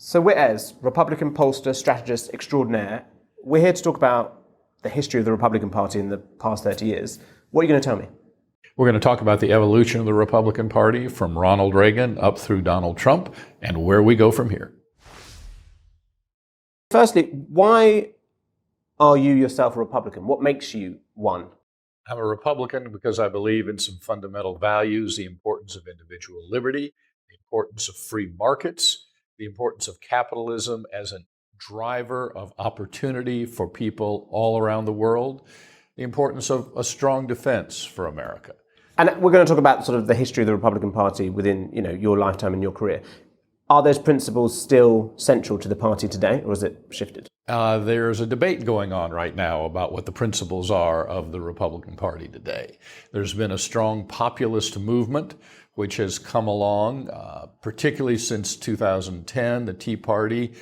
So Whit Ayres, Republican pollster, strategist extraordinaire. We're here to talk about the history of the Republican Party in the past 30 years. What are you going to tell me? We're going to talk about the evolution of the Republican Party from Ronald Reagan up through Donald Trump and where we go from here. Firstly, why are you yourself a Republican? What makes you one? I'm a Republican because I believe in some fundamental values, the importance of individual liberty, the importance of free markets, the importance of capitalism as a driver of opportunity for people all around the world, the importance of a strong defense for America. And we're going to talk about sort of the history of the Republican Party within, your lifetime and your career. Are those principles still central to the party today, or has it shifted? There's a debate going on right now about what the principles are of the Republican Party today. There's been a strong populist movement which has come along, particularly since 2010, the Tea Party,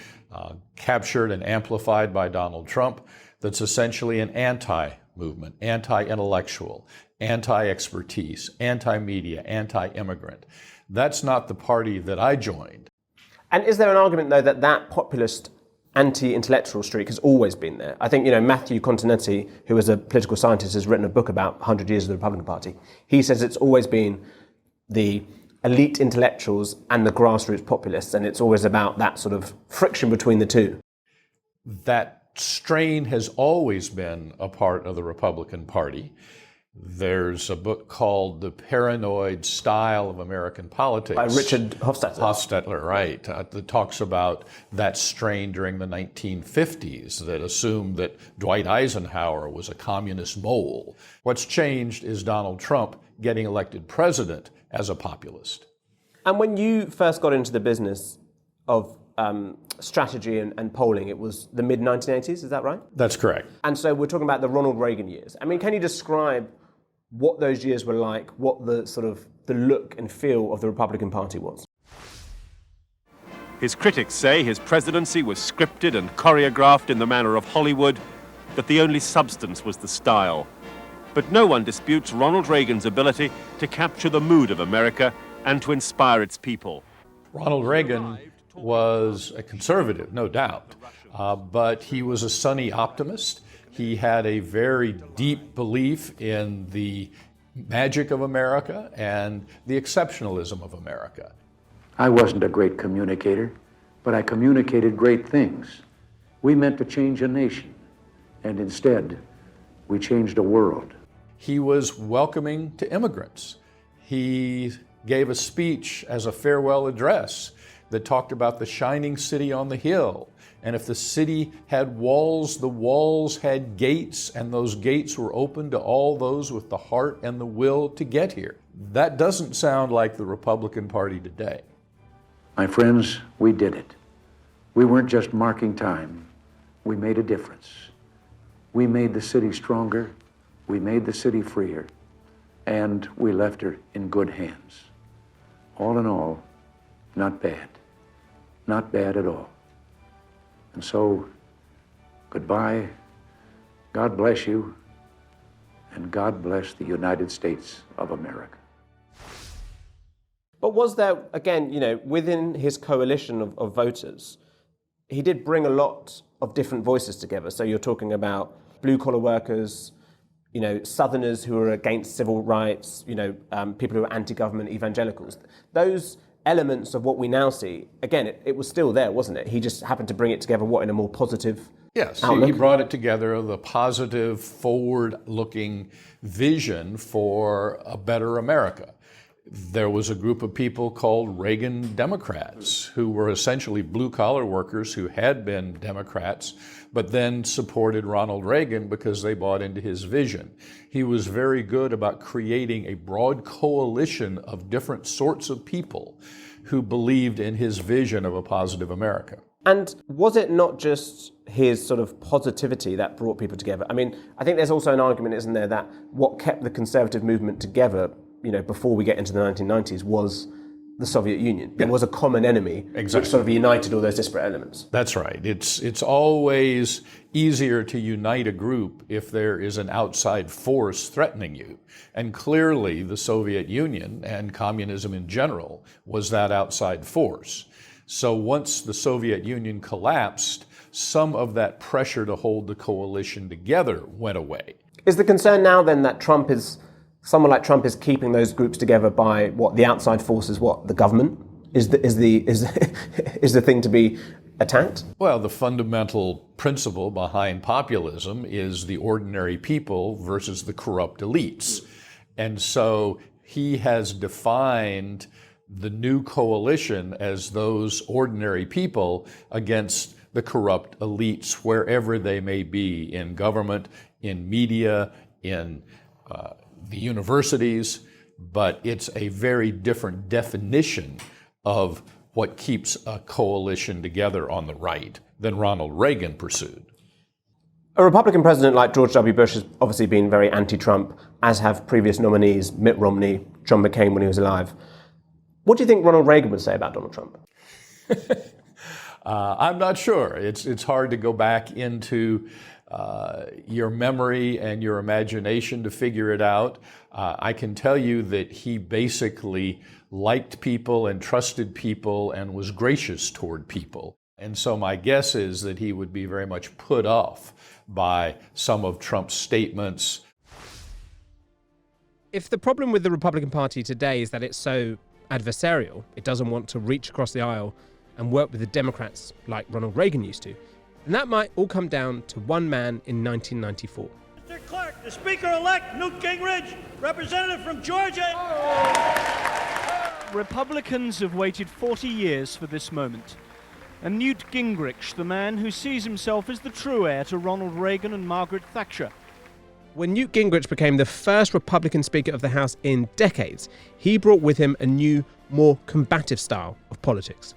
captured and amplified by Donald Trump, that's essentially an anti-movement, anti-intellectual, anti-expertise, anti-media, anti-immigrant. That's not the party that I joined. And is there an argument, though, that populist anti-intellectual streak has always been there? I think, Matthew Continetti, who is a political scientist, has written a book about 100 years of the Republican Party. He says it's always been the elite intellectuals and the grassroots populists, and it's always about that sort of friction between the two. That strain has always been a part of the Republican Party. There's a book called The Paranoid Style of American Politics. By Richard Hofstadter. Hofstadter, right. That talks about that strain during the 1950s that assumed that Dwight Eisenhower was a communist mole. What's changed is Donald Trump getting elected president as a populist. And when you first got into the business of strategy and polling, it was the mid-1980s, is that right? That's correct. And so we're talking about the Ronald Reagan years. I mean, can you describe what those years were like, what the sort of the look and feel of the Republican Party was? His critics say his presidency was scripted and choreographed in the manner of Hollywood, that the only substance was the style. But no one disputes Ronald Reagan's ability to capture the mood of America and to inspire its people. Ronald Reagan was a conservative, no doubt, but he was a sunny optimist. He had a very deep belief in the magic of America and the exceptionalism of America. I wasn't a great communicator, but I communicated great things. We meant to change a nation, and instead, we changed a world. He was welcoming to immigrants. He gave a speech as a farewell address that talked about the shining city on the hill. And if the city had walls, the walls had gates, and those gates were open to all those with the heart and the will to get here. That doesn't sound like the Republican Party today. My friends, we did it. We weren't just marking time. We made a difference. We made the city stronger. We made the city freer. And we left her in good hands. All in all, not bad. Not bad at all. And so, goodbye, God bless you, and God bless the United States of America. But was there, again, within his coalition of voters, he did bring a lot of different voices together. So you're talking about blue-collar workers, Southerners who are against civil rights, people who are anti-government evangelicals. Those elements of what we now see, again, it was still there, wasn't it? He just happened to bring it together, in a more positive outlook? He brought it together, the positive, forward-looking vision for a better America. There was a group of people called Reagan Democrats who were essentially blue-collar workers who had been Democrats, but then supported Ronald Reagan because they bought into his vision. He was very good about creating a broad coalition of different sorts of people who believed in his vision of a positive America. And was it not just his sort of positivity that brought people together? I mean, I think there's also an argument, isn't there, that what kept the conservative movement together, before we get into the 1990s was the Soviet Union. There was a common enemy which sort of united all those disparate elements. That's right. It's always easier to unite a group if there is an outside force threatening you. And clearly the Soviet Union and communism in general was that outside force. So once the Soviet Union collapsed, some of that pressure to hold the coalition together went away. Is the concern now then that someone like Trump is keeping those groups together by what the outside forces, what the government is the thing to be attacked? Well, the fundamental principle behind populism is the ordinary people versus the corrupt elites. And so he has defined the new coalition as those ordinary people against the corrupt elites wherever they may be, in government, in media, in the universities. But it's a very different definition of what keeps a coalition together on the right than Ronald Reagan pursued. A Republican president like George W. Bush has obviously been very anti-Trump, as have previous nominees, Mitt Romney, John McCain when he was alive. What do you think Ronald Reagan would say about Donald Trump? I'm not sure. It's hard to go back into your memory and your imagination to figure it out. I can tell you that he basically liked people and trusted people and was gracious toward people. And so my guess is that he would be very much put off by some of Trump's statements. If the problem with the Republican Party today is that it's so adversarial, it doesn't want to reach across the aisle and work with the Democrats like Ronald Reagan used to, then that might all come down to one man in 1994. Mr. Clerk, the Speaker-elect, Newt Gingrich, representative from Georgia. Republicans have waited 40 years for this moment. And Newt Gingrich, the man who sees himself as the true heir to Ronald Reagan and Margaret Thatcher. When Newt Gingrich became the first Republican Speaker of the House in decades, he brought with him a new, more combative style of politics.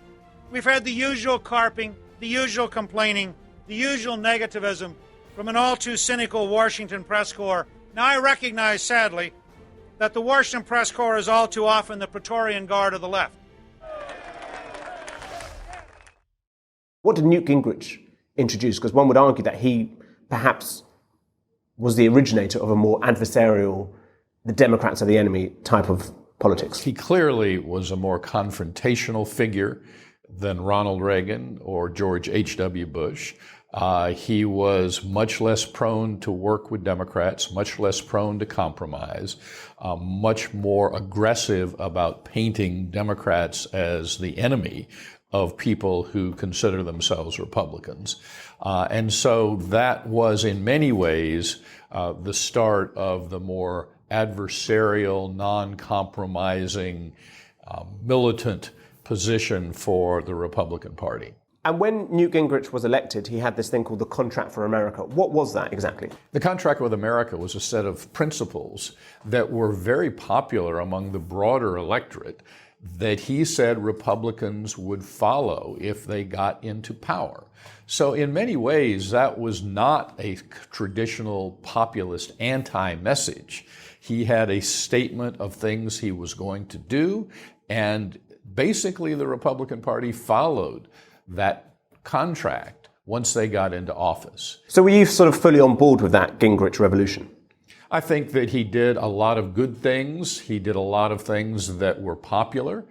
We've had the usual carping, the usual complaining, the usual negativism from an all-too cynical Washington press corps. Now I recognize, sadly, that the Washington press corps is all too often the Praetorian Guard of the left. What did Newt Gingrich introduce? Because one would argue that he perhaps was the originator of a more adversarial, the Democrats are the enemy type of politics. He clearly was a more confrontational figure than Ronald Reagan or George H.W. Bush. He was much less prone to work with Democrats, much less prone to compromise, much more aggressive about painting Democrats as the enemy of people who consider themselves Republicans. And so that was in many ways the start of the more adversarial, non-compromising, militant position for the Republican Party. And when Newt Gingrich was elected, he had this thing called the Contract for America. What was that exactly? The Contract with America was a set of principles that were very popular among the broader electorate that he said Republicans would follow if they got into power. So in many ways, that was not a traditional populist anti-message. He had a statement of things he was going to do, and basically the Republican Party followed that contract once they got into office. So were you sort of fully on board with that Gingrich revolution? I think that he did a lot of good things. He did a lot of things that were popular.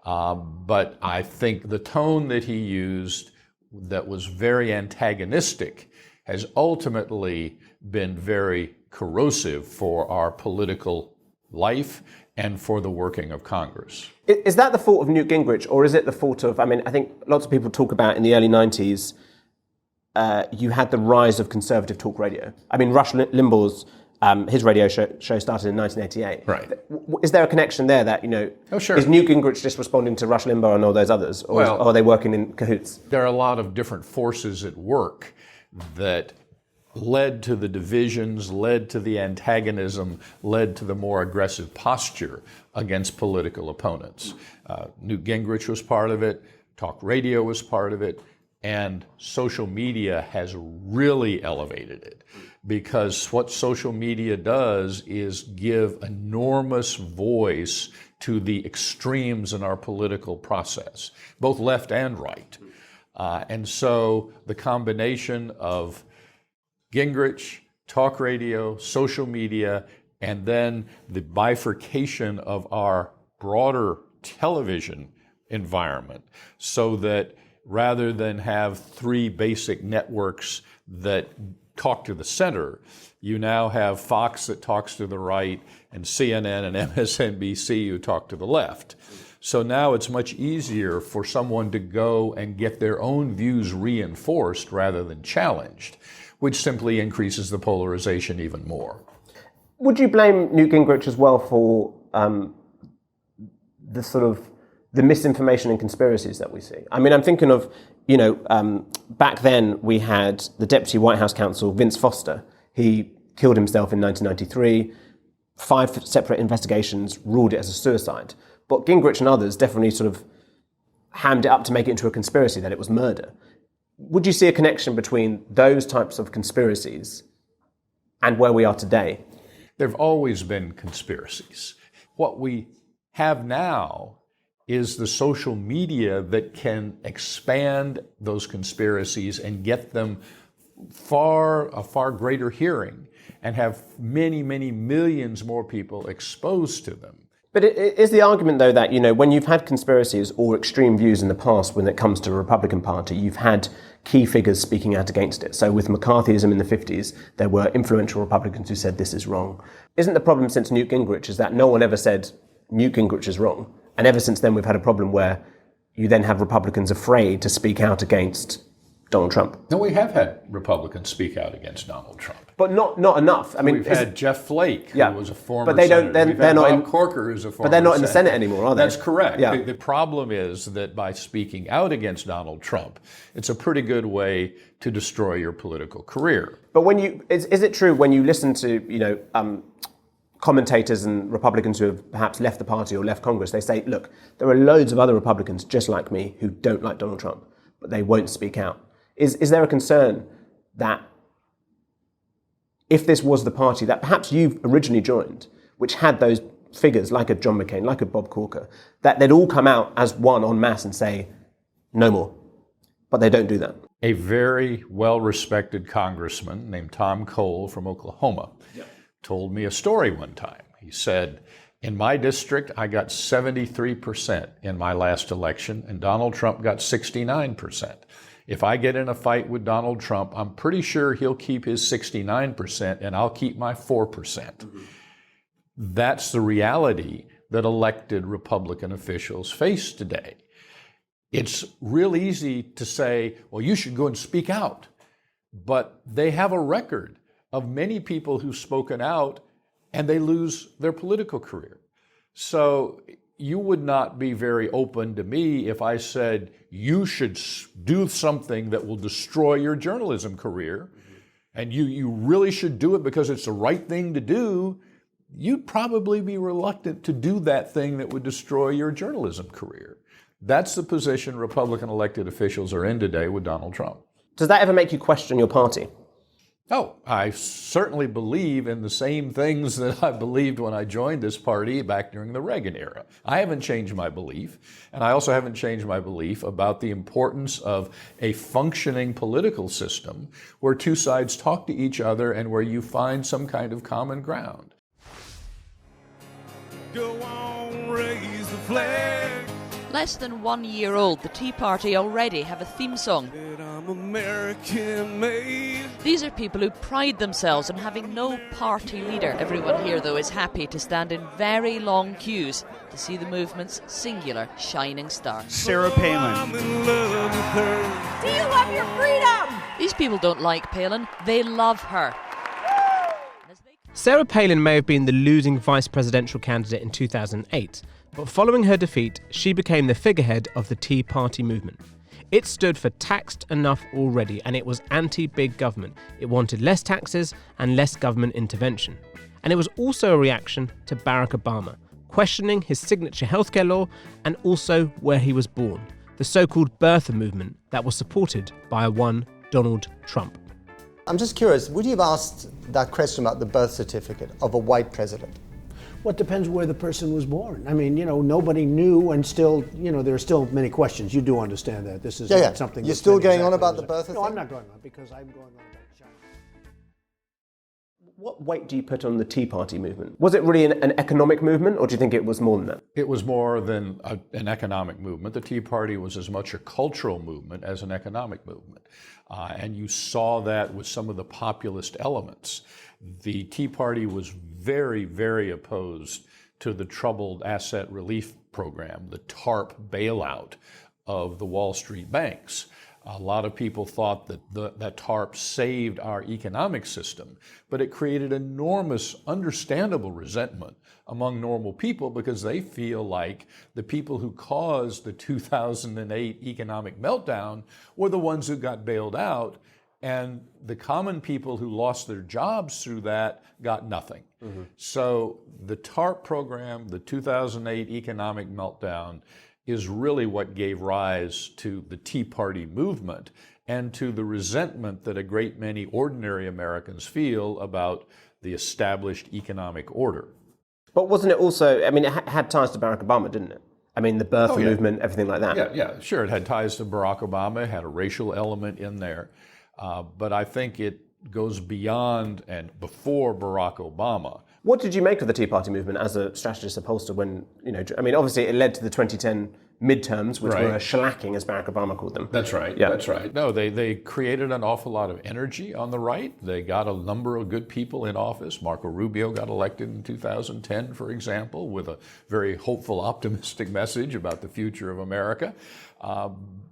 But I think the tone that he used that was very antagonistic has ultimately been very corrosive for our political life and for the working of Congress. Is that the fault of Newt Gingrich, or is it the fault of, I think lots of people talk about in the early 90s, you had the rise of conservative talk radio. Rush Limbaugh's his radio show started in 1988. Right. Is there a connection there that, Oh, sure. Is Newt Gingrich just responding to Rush Limbaugh and all those others, or are they working in cahoots? There are a lot of different forces at work that led to the divisions, led to the antagonism, led to the more aggressive posture against political opponents. Newt Gingrich was part of it, talk radio was part of it, and social media has really elevated it. Because what social media does is give enormous voice to the extremes in our political process, both left and right. And so the combination of Gingrich, talk radio, social media, and then the bifurcation of our broader television environment, so that rather than have three basic networks that talk to the center, you now have Fox that talks to the right and CNN and MSNBC who talk to the left. So now it's much easier for someone to go and get their own views reinforced rather than challenged, which simply increases the polarization even more. Would you blame Newt Gingrich as well for the misinformation and conspiracies that we see? I mean, I'm thinking of, back then we had the Deputy White House Counsel, Vince Foster. He killed himself in 1993. 5 separate investigations ruled it as a suicide. But Gingrich and others definitely sort of hammed it up to make it into a conspiracy, that it was murder. Would you see a connection between those types of conspiracies and where we are today? There have always been conspiracies. What we have now is the social media that can expand those conspiracies and get them a far greater hearing and have many, many millions more people exposed to them. But it is the argument, though, that, when you've had conspiracies or extreme views in the past when it comes to the Republican Party, you've had key figures speaking out against it. So with McCarthyism in the 50s, there were influential Republicans who said this is wrong. Isn't the problem since Newt Gingrich is that no one ever said Newt Gingrich is wrong? And ever since then, we've had a problem where you then have Republicans afraid to speak out against Donald Trump. No, we have had Republicans speak out against Donald Trump. But not enough. I mean, we've had Jeff Flake, who was a former but they don't. senator. They're not Bob Corker, who's a former. But they're not in senator. the Senate anymore, are they? That's correct. Yeah. The problem is that by speaking out against Donald Trump, it's a pretty good way to destroy your political career. But is it true when you listen to commentators and Republicans who have perhaps left the party or left Congress, they say, look, there are loads of other Republicans just like me who don't like Donald Trump, but they won't speak out. Is there a concern that if this was the party that perhaps you originally joined, which had those figures like a John McCain, like a Bob Corker, that they'd all come out as one en masse and say, no more? But they don't do that. A very well-respected congressman named Tom Cole from Oklahoma told me a story one time. He said, in my district, I got 73% in my last election, and Donald Trump got 69%. If I get in a fight with Donald Trump, I'm pretty sure he'll keep his 69% and I'll keep my 4%. Mm-hmm. That's the reality that elected Republican officials face today. It's real easy to say, well, you should go and speak out. But they have a record of many people who've spoken out and they lose their political career. So you would not be very open to me if I said you should do something that will destroy your journalism career, and you really should do it because it's the right thing to do. You'd probably be reluctant to do that thing that would destroy your journalism career. That's the position Republican elected officials are in today with Donald Trump. Does that ever make you question your party? Oh, I certainly believe in the same things that I believed when I joined this party back during the Reagan era. I haven't changed my belief, and I also haven't changed my belief about the importance of a functioning political system where two sides talk to each other and where you find some kind of common ground. Go on, raise the flag. Less than 1 year old, the Tea Party already have a theme song. I'm American made. These are people who pride themselves on having no party leader. Everyone here, though, is happy to stand in very long queues to see the movement's singular shining star. Sarah Palin. I'm in love with her. Do you love your freedom? These people don't like Palin, they love her. Sarah Palin may have been the losing vice presidential candidate in 2008, but following her defeat, she became the figurehead of the Tea Party movement. It stood for taxed enough already, and it was anti-big government. It wanted less taxes and less government intervention. And it was also a reaction to Barack Obama, questioning his signature healthcare law and also where he was born, the so-called birther movement that was supported by one Donald Trump. I'm just curious, would you have asked that question about the birth certificate of a white president? Well, it depends where the person was born. I mean, nobody knew, and still, there are still many questions. You do understand that. This is not something. You're still going on about the birth No, I'm not going on because I'm going on about China. What weight do you put on the Tea Party movement? Was it really an economic movement, or do you think it was more than that? It was more than an economic movement. The Tea Party was as much a cultural movement as an economic movement. And you saw that with some of the populist elements. The Tea Party was very, very opposed to the Troubled Asset Relief Program, the TARP bailout of the Wall Street banks. A lot of people thought that that TARP saved our economic system, but it created enormous, understandable resentment among normal people because they feel like the people who caused the 2008 economic meltdown were the ones who got bailed out, and the common people who lost their jobs through that got nothing. Mm-hmm. So the TARP program, the 2008 economic meltdown, is really what gave rise to the Tea Party movement and to the resentment that a great many ordinary Americans feel about the established economic order. But wasn't it also, I mean, it had ties to Barack Obama, didn't it? I mean, the birther movement, everything like that. Yeah, sure. It had ties to Barack Obama, it had a racial element in there. But I think it goes beyond and before Barack Obama. What did you make of the Tea Party movement as a strategist, a pollster, when, I mean, obviously it led to the 2010 midterms, which were a shellacking, as Barack Obama called them. That's right. Yeah. That's right. No, they created an awful lot of energy on the right. They got a number of good people in office. Marco Rubio got elected in 2010, for example, with a very hopeful, optimistic message about the future of America.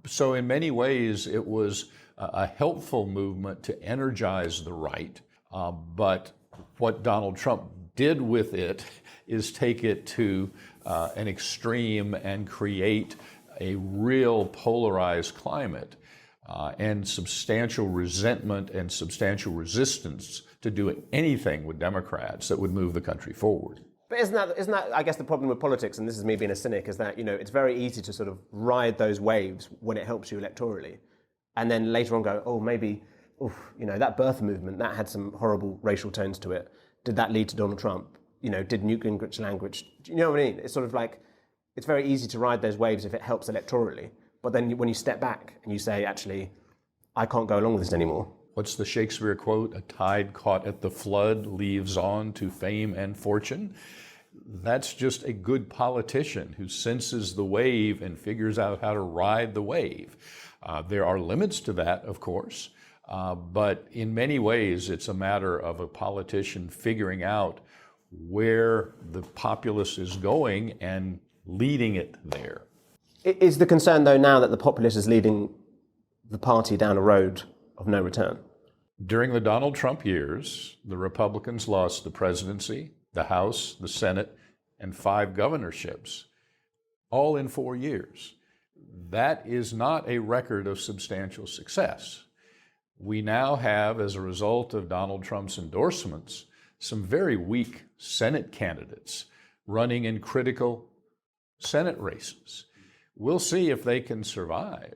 So in many ways, it was a helpful movement to energize the right. But what Donald Trump did with it is take it to an extreme and create a real polarized climate and substantial resentment and substantial resistance to do anything with Democrats that would move the country forward. But isn't that, I guess, the problem with politics, and this is me being a cynic, is that, it's very easy to sort of ride those waves when it helps you electorally, and then later on go, oh, maybe, that birther movement, that had some horrible racial tones to it. Did that lead to Donald Trump? Did Newt Gingrich language? Do you know what I mean? It's sort of like, it's very easy to ride those waves if it helps electorally. But then when you step back and you say, actually, I can't go along with this anymore. What's the Shakespeare quote? A tide caught at the flood leaves on to fame and fortune. That's just a good politician who senses the wave and figures out how to ride the wave. There are limits to that, of course. But in many ways, it's a matter of a politician figuring out where the populace is going and leading it there. Is the concern, though, now that the populace is leading the party down a road of no return? During the Donald Trump years, the Republicans lost the presidency, the House, the Senate, and 5 governorships, all in 4 years. That is not a record of substantial success. We now have, as a result of Donald Trump's endorsements, some very weak Senate candidates running in critical Senate races. We'll see if they can survive,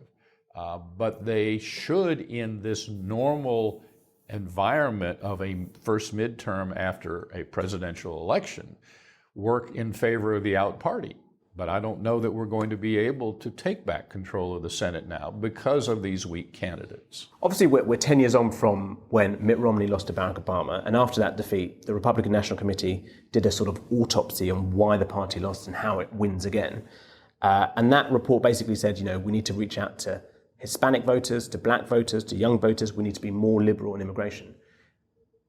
but they should, in this normal environment of a first midterm after a presidential election, work in favor of the out party. But I don't know that we're going to be able to take back control of the Senate now because of these weak candidates. Obviously, we're 10 years on from when Mitt Romney lost to Barack Obama, and after that defeat, the Republican National Committee did a sort of autopsy on why the party lost and how it wins again. And that report basically said, we need to reach out to Hispanic voters, to black voters, to young voters. We need to be more liberal in immigration.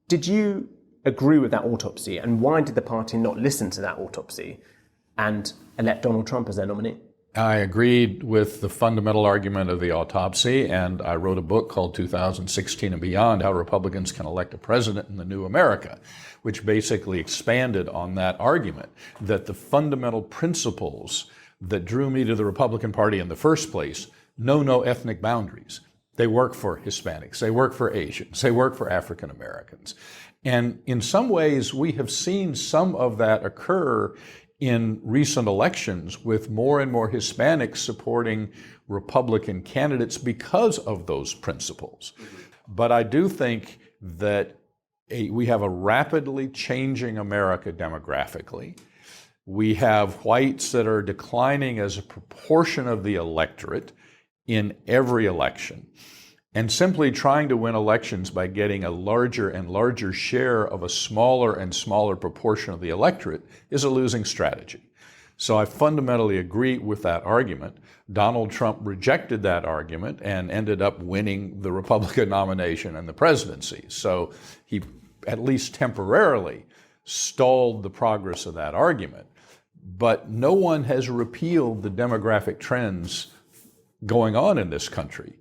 Did you agree with that autopsy, and why did the party not listen to that autopsy and elect Donald Trump as their nominee? I agreed with the fundamental argument of the autopsy, and I wrote a book called 2016 and Beyond, How Republicans Can Elect a President in the New America, which basically expanded on that argument, that the fundamental principles that drew me to the Republican Party in the first place know no ethnic boundaries. They work for Hispanics, they work for Asians, they work for African Americans. And in some ways, we have seen some of that occur in recent elections with more and more Hispanics supporting Republican candidates because of those principles. But I do think that we have a rapidly changing America demographically. We have whites that are declining as a proportion of the electorate in every election. And simply trying to win elections by getting a larger and larger share of a smaller and smaller proportion of the electorate is a losing strategy. So I fundamentally agree with that argument. Donald Trump rejected that argument and ended up winning the Republican nomination and the presidency. So he, at least temporarily, stalled the progress of that argument. But no one has repealed the demographic trends going on in this country.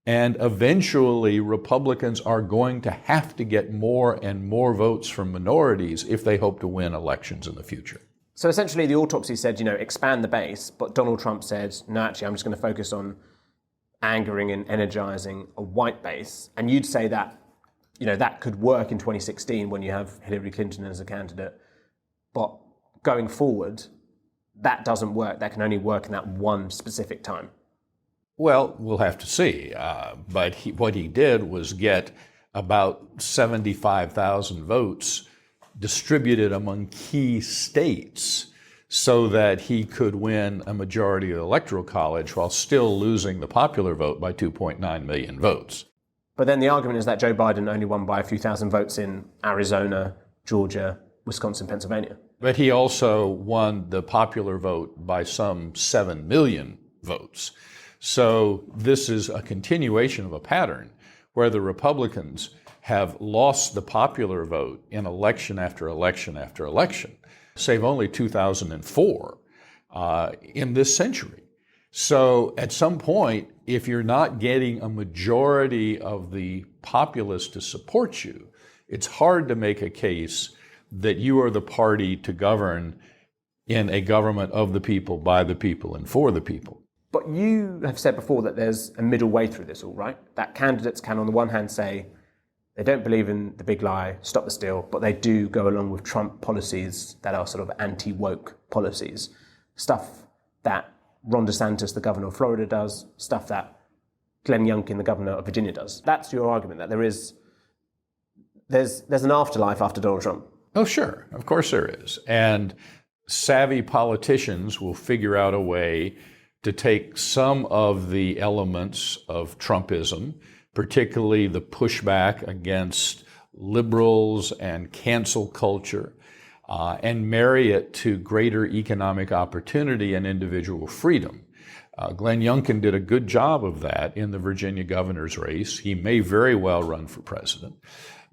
And eventually, Republicans are going to have to get more and more votes from minorities if they hope to win elections in the future. So essentially, the autopsy said, expand the base, but Donald Trump said, no, actually, I'm just going to focus on angering and energizing a white base. And you'd say that, that could work in 2016 when you have Hillary Clinton as a candidate. But going forward, that doesn't work. That can only work in that one specific time. Well, we'll have to see. But what he did was get about 75,000 votes distributed among key states so that he could win a majority of the Electoral College while still losing the popular vote by 2.9 million votes. But then the argument is that Joe Biden only won by a few thousand votes in Arizona, Georgia, Wisconsin, Pennsylvania. But he also won the popular vote by some 7 million votes. So this is a continuation of a pattern where the Republicans have lost the popular vote in election after election after election, save only 2004 in this century. So at some point, if you're not getting a majority of the populace to support you, it's hard to make a case that you are the party to govern in a government of the people, by the people, and for the people. But you have said before that there's a middle way through this all, right? That candidates can, on the one hand, say they don't believe in the big lie, stop the steal, but they do go along with Trump policies that are sort of anti-woke policies. Stuff that Ron DeSantis, the governor of Florida, does, stuff that Glenn Youngkin, the governor of Virginia, does. That's your argument, that there's an afterlife after Donald Trump. Oh, sure. Of course there is. And savvy politicians will figure out a way to take some of the elements of Trumpism, particularly the pushback against liberals and cancel culture, and marry it to greater economic opportunity and individual freedom. Glenn Youngkin did a good job of that in the Virginia governor's race. He may very well run for president.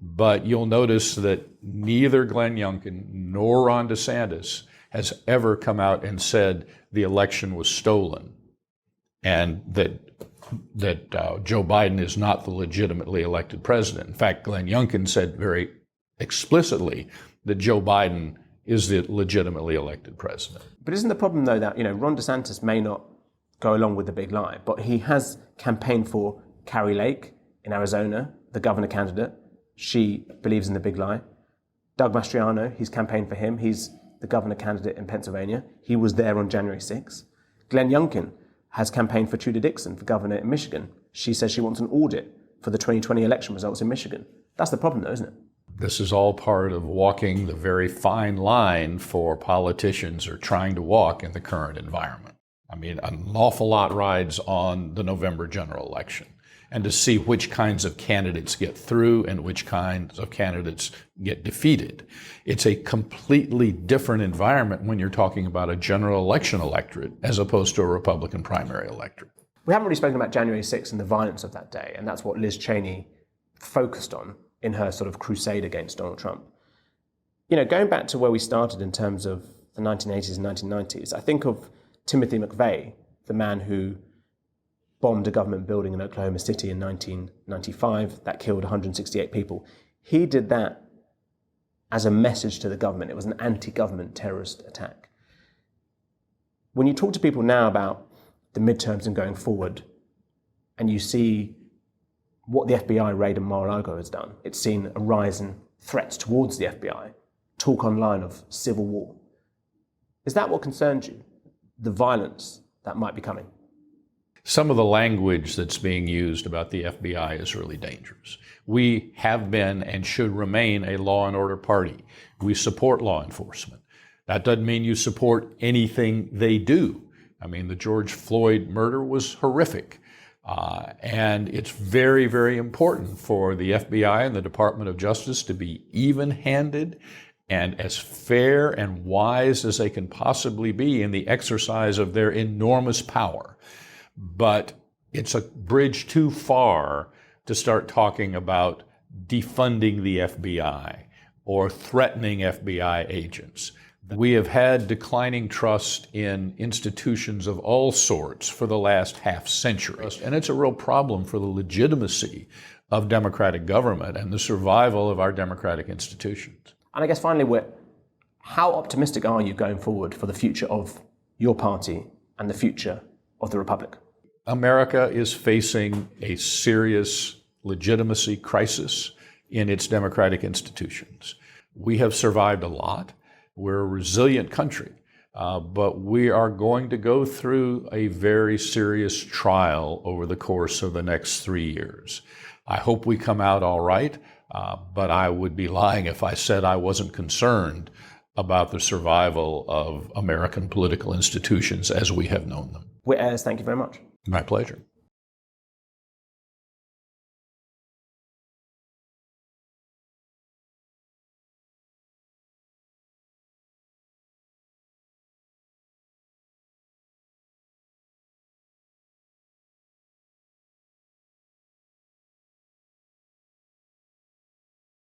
But you'll notice that neither Glenn Youngkin nor Ron DeSantis has ever come out and said the election was stolen and that Joe Biden is not the legitimately elected president. In fact, Glenn Youngkin said very explicitly that Joe Biden is the legitimately elected president. But isn't the problem, though, that Ron DeSantis may not go along with the big lie, but he has campaigned for Carrie Lake in Arizona, the governor candidate. She believes in the big lie. Doug Mastriano, he's campaigned for him. He's the governor candidate in Pennsylvania. He was there on January 6th. Glenn Youngkin has campaigned for Tudor Dixon for governor in Michigan. She says she wants an audit for the 2020 election results in Michigan. That's the problem, though, isn't it? This is all part of walking the very fine line for politicians are trying to walk in the current environment. I mean, an awful lot rides on the November general election, and to see which kinds of candidates get through and which kinds of candidates get defeated. It's a completely different environment when you're talking about a general election electorate as opposed to a Republican primary electorate. We haven't really spoken about January 6th and the violence of that day, and that's what Liz Cheney focused on in her sort of crusade against Donald Trump. Going back to where we started in terms of the 1980s and 1990s, I think of Timothy McVeigh, the man who bombed a government building in Oklahoma City in 1995 that killed 168 people. He did that as a message to the government. It was an anti-government terrorist attack. When you talk to people now about the midterms and going forward, and you see what the FBI raid in Mar-a-Lago has done, it's seen a rise in threats towards the FBI, talk online of civil war. Is that what concerns you? The violence that might be coming? Some of the language that's being used about the FBI is really dangerous. We have been and should remain a law and order party. We support law enforcement. That doesn't mean you support anything they do. I mean, the George Floyd murder was horrific. And it's very, very important for the FBI and the Department of Justice to be even-handed and as fair and wise as they can possibly be in the exercise of their enormous power. But it's a bridge too far to start talking about defunding the FBI or threatening FBI agents. We have had declining trust in institutions of all sorts for the last half century, and it's a real problem for the legitimacy of democratic government and the survival of our democratic institutions. And I guess finally, Whit, how optimistic are you going forward for the future of your party and the future of the Republic? America is facing a serious legitimacy crisis in its democratic institutions. We have survived a lot. We're a resilient country, but we are going to go through a very serious trial over the course of the next 3 years. I hope we come out all right, but I would be lying if I said I wasn't concerned about the survival of American political institutions as we have known them. Whit Ayres, thank you very much. My pleasure.